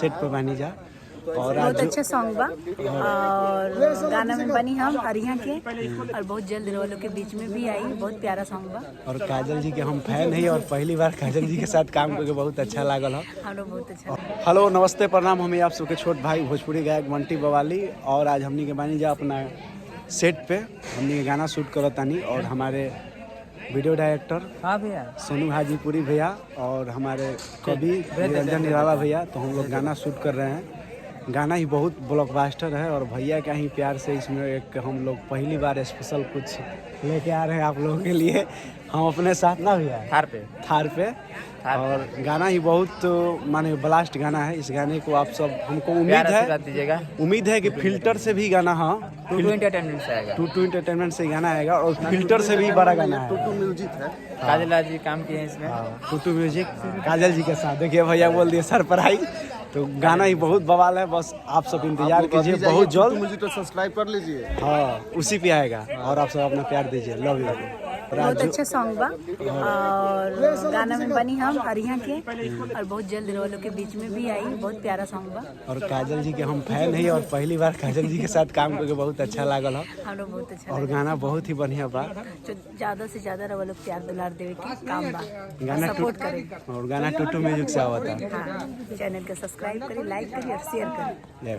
Set पे बनी जा और बहुत अच्छा सॉन्ग बा और गाना में बनी हम हरिया के और बहुत जल्द वालों के बीच में भी आई। बहुत प्यारा सॉन्ग बा और काजल जी के हम फैन हैं और पहली बार काजल जी के साथ काम करके बहुत अच्छा लागल है। हम लोग बहुत अच्छा। हेलो नमस्ते प्रणाम, हमें आप सबके छोट भाई भोजपुरी गायक मंटी बवाली और आज हमनी के बानी जा अपना सेट पे हमनी के गाना शूट करत तानी और हमारे वीडियो डायरेक्टर भैया सोनू हाजीपुरी भैया और हमारे कवि निरंजन निराला भैया, तो हम लोग गाना शूट कर रहे हैं। गाना ही बहुत ब्लॉकबस्टर है और भैया का ही प्यार से इसमें एक हम लोग पहली बार स्पेशल कुछ लेके आ रहे हैं आप लोगों के लिए। हम अपने साथ ना भैया थार पे और गाना ही बहुत माने ब्लास्ट गाना है। इस गाने को आप सब हमको उम्मीद है कि फिल्टर से भी गाना टू एंटरटेनमेंट से आएगा। टू एंटरटेनमेंट से गाना आएगा और फिल्टर से भी बड़ा गाना है। टू म्यूजिक है, काजल जी काम किए हैं इसमें। टू म्यूजिक काजल जी के साथ देखिए भैया बोल दिए सरप्राइज। तो गाना ही बहुत बवाल है, बस आप सब इंतजार कीजिए बहुत जल्द। मुझे तो सब्सक्राइब कर लीजिए। हाँ उसी पे आएगा और आप सब अपना प्यार दीजिए। Love you. बहुत अच्छा सॉन्ग बा और गाना में बनी हम हरिया के और बहुत जल्द वालों के बीच में भी आई। बहुत प्यारा सॉन्ग बा और काजल जी के हम फैन हैं और पहली बार काजल जी के साथ काम करके बहुत अच्छा लागल है। हम लोग बहुत अच्छा और गाना बहुत ही बढ़िया बा। जो ज्यादा से ज्यादा वालों प्यार दुलार देवे के काम बा, गाना सपोर्ट करें और गाना टू म्यूजिक से आवता है। हाँ, चैनल को सब्सक्राइब करें, लाइक करें और शेयर करें।